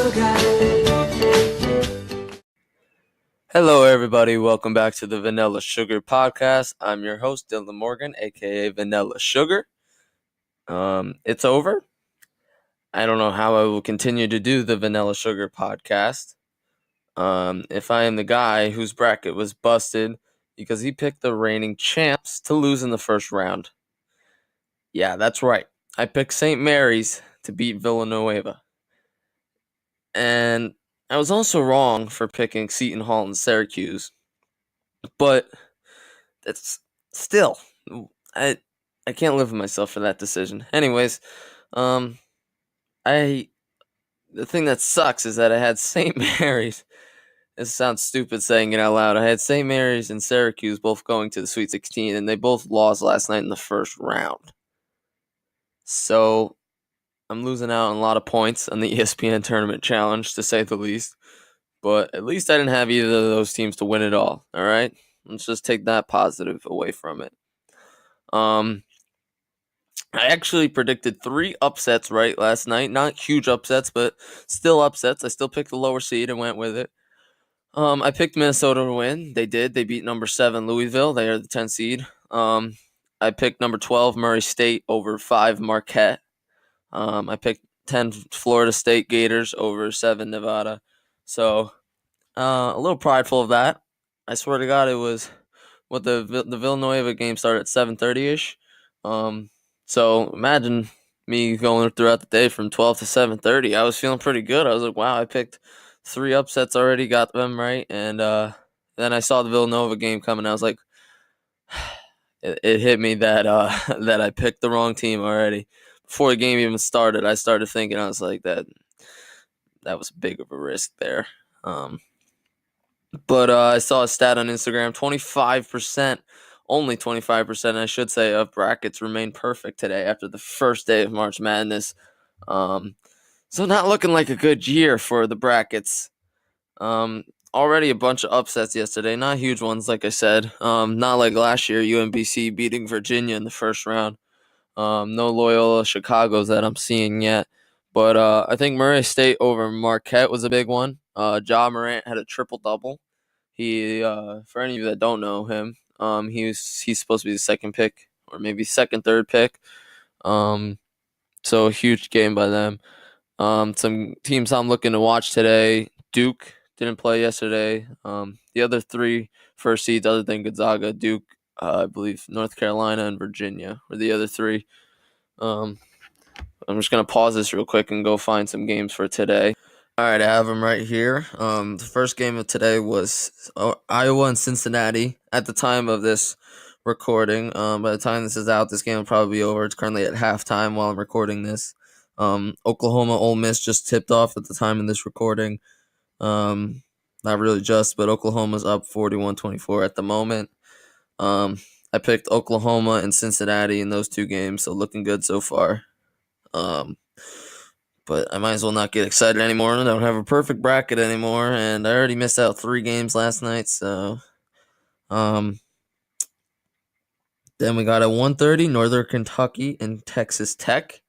sugar. Hello, everybody. Welcome back to the Vanilla Sugar Podcast. I'm your host, Dylan Morgan, aka Vanilla Sugar. It's over. I don't know how I will continue to do the Vanilla Sugar Podcast. If I am the guy whose bracket was busted because he picked the reigning champs to lose in the first round. Yeah, that's right. I picked St. Mary's to beat Villanueva. And I was also wrong for picking Seton Hall and Syracuse. But it's still, I can't live with myself for that decision. Anyways, the thing that sucks is that I had St. Mary's. This sounds stupid saying it out loud. I had St. Mary's and Syracuse both going to the Sweet 16, and they both lost last night in the first round. So I'm losing out on a lot of points on the ESPN Tournament Challenge, to say the least. But at least I didn't have either of those teams to win it all. All right, let's just take that positive away from it. I actually predicted 3 upsets right last night. Not huge upsets, but still upsets. I still picked the lower seed and went with it. I picked Minnesota to win. They did. They beat number 7 Louisville. They are the 10th seed. I picked number 12 Murray State over 5 Marquette. I picked 10 Florida State Gators over 7 Nevada. So a little prideful of that. I swear to God, it was what the Villanueva game started at 7:30ish. So imagine me going throughout the day from 12 to 7:30. I was feeling pretty good. I was like, wow, I picked 3 upsets already, got them right. And then I saw the Villanova game coming. I was like, it hit me that that I picked the wrong team already. Before the game even started, I started thinking, I was like, that was big of a risk there. But I saw a stat on Instagram, 25%, only 25%, I should say, of brackets remain perfect today after the first day of March Madness. So not looking like a good year for the brackets. Already a bunch of upsets yesterday, not huge ones, like I said. Not like last year, UMBC beating Virginia in the first round. No Loyola Chicago's that I'm seeing yet. But I think Murray State over Marquette was a big one. Ja Morant had a triple-double. He, for any of you that don't know him, he's supposed to be the second pick or maybe second, third pick. So a huge game by them. Some teams I'm looking to watch today. Duke didn't play yesterday. The other 3 first seeds, other than Gonzaga, Duke, I believe North Carolina and Virginia were the other 3. I'm just gonna pause this real quick and go find some games for today. All right, I have them right here. The first game of today was Iowa and Cincinnati. At the time of this recording, by the time this is out, this game will probably be over. It's currently at halftime while I'm recording this. Oklahoma Ole Miss just tipped off at the time of this recording. Not really just, but Oklahoma's up 41-24 at the moment. I picked Oklahoma and Cincinnati in those 2 games, so looking good so far. But I might as well not get excited anymore. I don't have a perfect bracket anymore, and I already missed out 3 games last night, so then we got at 1:30 Northern Kentucky and Texas Tech.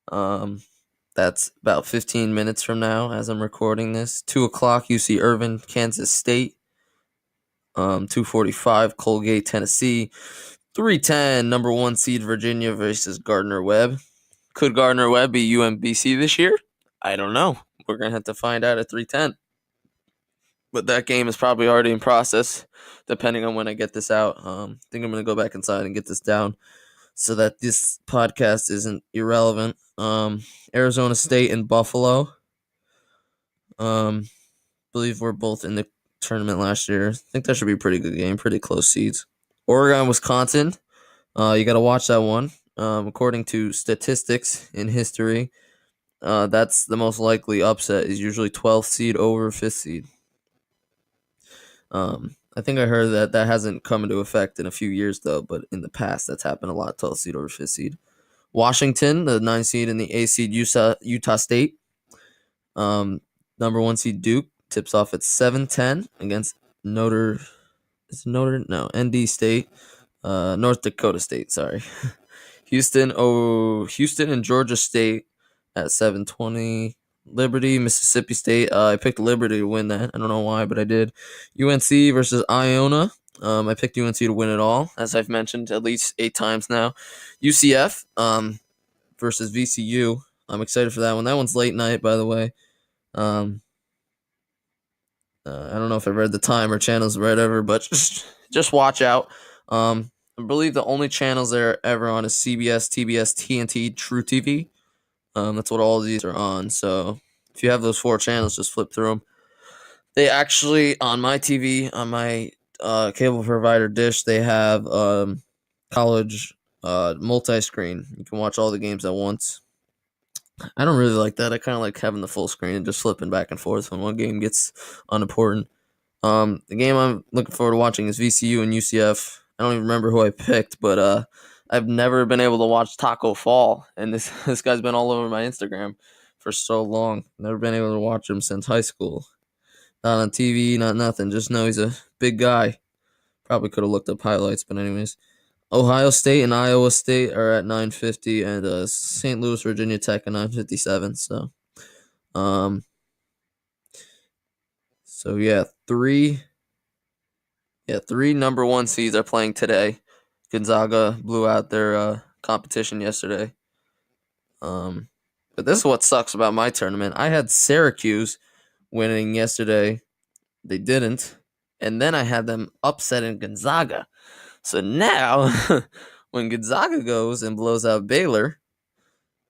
That's about 15 minutes from now as I'm recording this. 2 o'clock UC Irvine, Kansas State. 2:45 Colgate, Tennessee. 3:10 number 1 seed Virginia versus Gardner-Webb. Could Gardner-Webb be UMBC this year? I don't know. We're going to have to find out at 3:10. But that game is probably already in process, depending on when I get this out. I think I'm going to go back inside and get this down so that this podcast isn't irrelevant. Arizona State and Buffalo. Believe we're both in the tournament last year. I think that should be a pretty good game, pretty close seeds. Oregon, Wisconsin. You got to watch that one. According to statistics in history, that's the most likely upset is usually 12th seed over 5th seed. I think I heard that hasn't come into effect in a few years, though, but in the past, that's happened a lot, 12th seed over 5th seed. Washington, the 9th seed, and the 8th seed, Utah State. Number 1 seed, Duke, tips off at 7:10 against ND State. North Dakota State, sorry. Houston and Georgia State at 7:20. Liberty, Mississippi State. I picked Liberty to win that. I don't know why, but I did. UNC versus Iona. I picked UNC to win it all, as I've mentioned at least 8 times now. UCF versus VCU. I'm excited for that one. That one's late night, by the way. Um, I don't know if I read the time or channels or whatever, but just watch out. I believe the only channels they're ever on is CBS, TBS, TNT, True TV. That's what all of these are on. So if you have those 4 channels, just flip through them. They actually, on my TV, on my cable provider dish, they have college multi-screen. You can watch all the games at once. I don't really like that. I kind of like having the full screen and just flipping back and forth when one game gets unimportant. The game I'm looking forward to watching is VCU and UCF. I don't even remember who I picked, but I've never been able to watch Taco Fall, and this this guy's been all over my Instagram for so long. Never been able to watch him since high school. Not on TV, not nothing. Just know he's a big guy. Probably could have looked up highlights, but anyways. Ohio State and Iowa State are at 9:50, and St. Louis, Virginia Tech at 9:57. Um, so yeah, three number one seeds are playing today. Gonzaga blew out their competition yesterday. But this is what sucks about my tournament. I had Syracuse winning yesterday. They didn't. And then I had them upsetting Gonzaga. So now, when Gonzaga goes and blows out Baylor,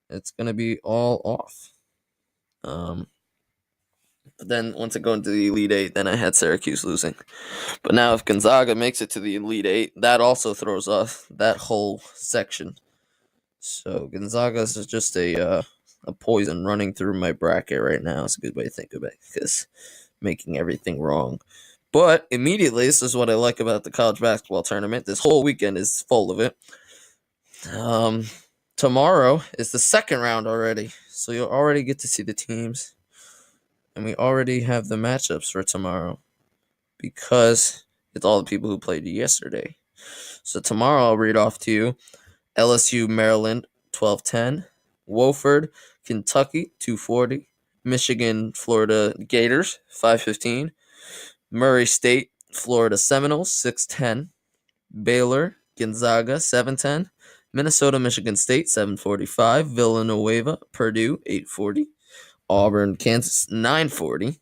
it's going to be all off. But then once I go into the Elite Eight, then I had Syracuse losing. But now if Gonzaga makes it to the Elite Eight, that also throws off that whole section. So Gonzaga is just a poison running through my bracket right now. It's a good way to think of it because making everything wrong. But immediately, this is what I like about the college basketball tournament. This whole weekend is full of it. Tomorrow is the second round already, so you'll already get to see the teams. And we already have the matchups for tomorrow because it's all the people who played yesterday. So tomorrow I'll read off to you LSU, Maryland, 12:10. Wofford, Kentucky, 2:40. Michigan, Florida Gators, 5:15. Murray State, Florida Seminoles, 6:10. Baylor, Gonzaga, 7:10. Minnesota, Michigan State, 7:45. Villanova, Purdue, 8:40. Auburn, Kansas, 9:40.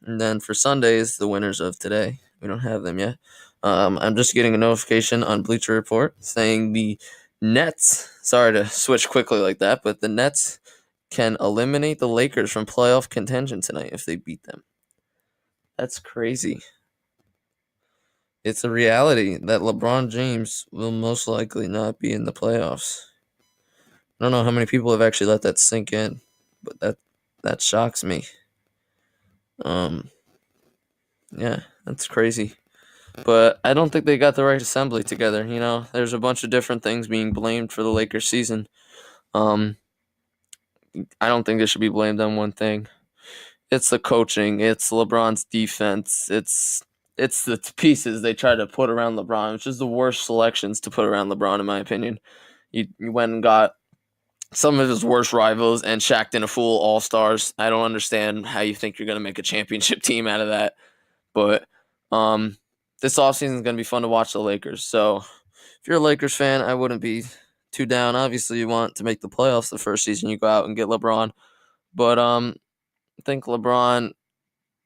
And then for Sundays, the winners of today. We don't have them yet. I'm just getting a notification on Bleacher Report saying the Nets, sorry to switch quickly like that, but the Nets can eliminate the Lakers from playoff contention tonight if they beat them. That's crazy. It's a reality that LeBron James will most likely not be in the playoffs. I don't know how many people have actually let that sink in, but that shocks me. Yeah, that's crazy. But I don't think they got the right assembly together. You know, there's a bunch of different things being blamed for the Lakers season. I don't think they should be blamed on one thing. It's the coaching. It's LeBron's defense. It's the pieces they try to put around LeBron, which is the worst selections to put around LeBron, in my opinion. You went and got some of his worst rivals and Shaqtin' a Fool All-Stars. I don't understand how you think you're going to make a championship team out of that. But this offseason is going to be fun to watch the Lakers. So if you're a Lakers fan, I wouldn't be too down. Obviously, you want to make the playoffs the first season you go out and get LeBron. But I think LeBron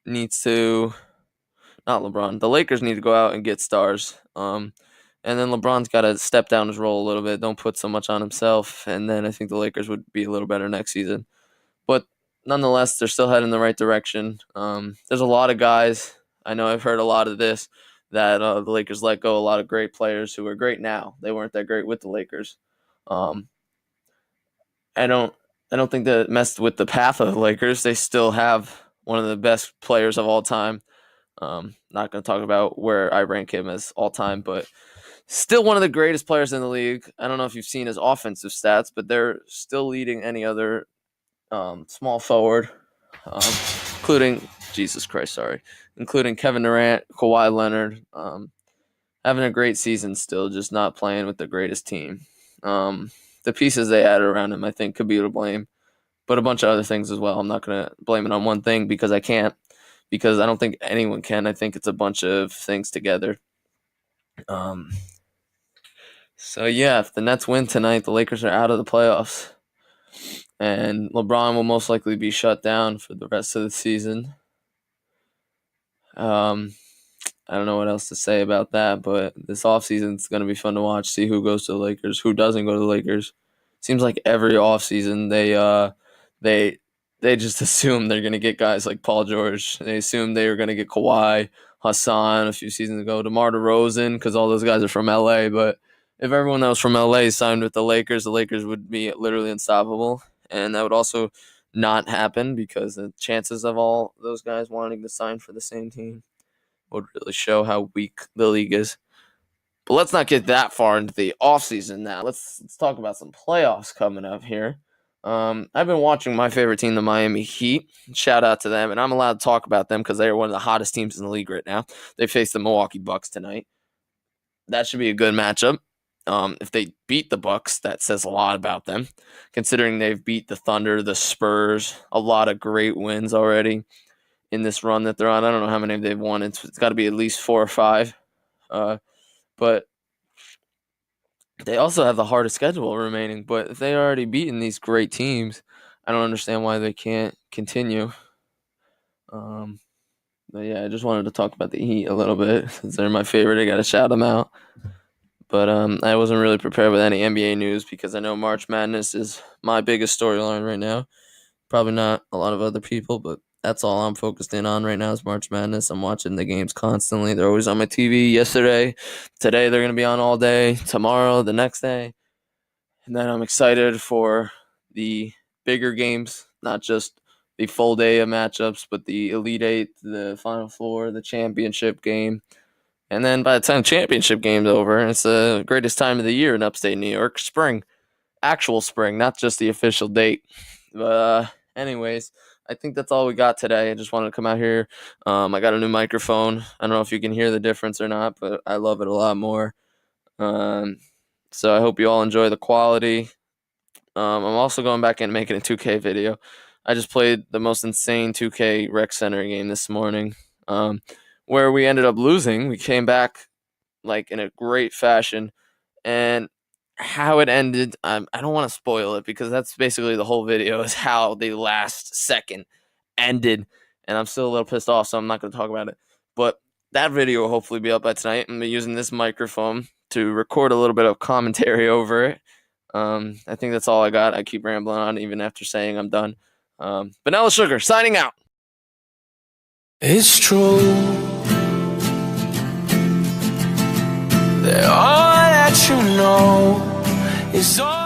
needs to – not LeBron. The Lakers need to go out and get stars. And then LeBron's got to step down his role a little bit. Don't put so much on himself. And then I think the Lakers would be a little better next season. But nonetheless, they're still heading in the right direction. There's a lot of guys – I know I've heard a lot of this, that the Lakers let go a lot of great players who are great now. They weren't that great with the Lakers. I don't think that messed with the path of the Lakers. They still have one of the best players of all time. Not going to talk about where I rank him as all time, but still one of the greatest players in the league. I don't know if you've seen his offensive stats, but they're still leading any other small forward, including including Kevin Durant, Kawhi Leonard, having a great season still, just not playing with the greatest team. The pieces they added around him, I think, could be to blame. but a bunch of other things as well. I'm not going to blame it on one thing because I can't, because I don't think anyone can. I think it's a bunch of things together. So yeah, if the Nets win tonight, the Lakers are out of the playoffs, and LeBron will most likely be shut down for the rest of the season. I don't know what else to say about that, but this offseason is going to be fun to watch, see who goes to the Lakers, who doesn't go to the Lakers. Seems like every offseason they just assume they're going to get guys like Paul George. They assume they were going to get Kawhi, Hassan a few seasons ago, DeMar DeRozan, because all those guys are from LA. But if everyone that was from LA signed with the Lakers would be literally unstoppable. And that would also not happen because the chances of all those guys wanting to sign for the same team would really show how weak the league is. But let's not get that far into the offseason now. Let's talk about some playoffs coming up here. I've been watching my favorite team, the Miami Heat. Shout out to them, and I'm allowed to talk about them because they are one of the hottest teams in the league right now. They face the Milwaukee Bucks tonight. That should be a good matchup. If they beat the Bucks, that says a lot about them, considering they've beat the Thunder, the Spurs, a lot of great wins already in this run that they're on. I don't know how many they've won. It's got to be at least 4 or 5. But they also have the hardest schedule remaining. But if they already beaten these great teams, I don't understand why they can't continue. But yeah, I just wanted to talk about the Heat a little bit since they're my favorite. I got to shout them out. But I wasn't really prepared with any NBA news because I know March Madness is my biggest storyline right now. Probably not a lot of other people, but that's all I'm focused in on right now is March Madness. I'm watching the games constantly. They're always on my TV. Yesterday, today they're going to be on all day. Tomorrow, the next day. And then I'm excited for the bigger games, not just the full day of matchups, but the Elite Eight, the Final Four, the championship game. And then by the time championship game's over, it's the greatest time of the year in upstate New York, spring. Actual spring, not just the official date. But anyways, I think that's all we got today. I just wanted to come out here. I got a new microphone. I don't know if you can hear the difference or not, but I love it a lot more. So I hope you all enjoy the quality. I'm also going back and making a 2K video. I just played the most insane 2K Rec Center game this morning, where we ended up losing. We came back like in a great fashion, and how it ended, I don't want to spoil it because that's basically the whole video is how the last second ended, and I'm still a little pissed off, so I'm not going to talk about it. But that video will hopefully be up by tonight. I'm using this microphone to record a little bit of commentary over it. I think that's all I got. I keep rambling on even after saying I'm done. Vanilla Sugar, signing out. It's true that all that you know is all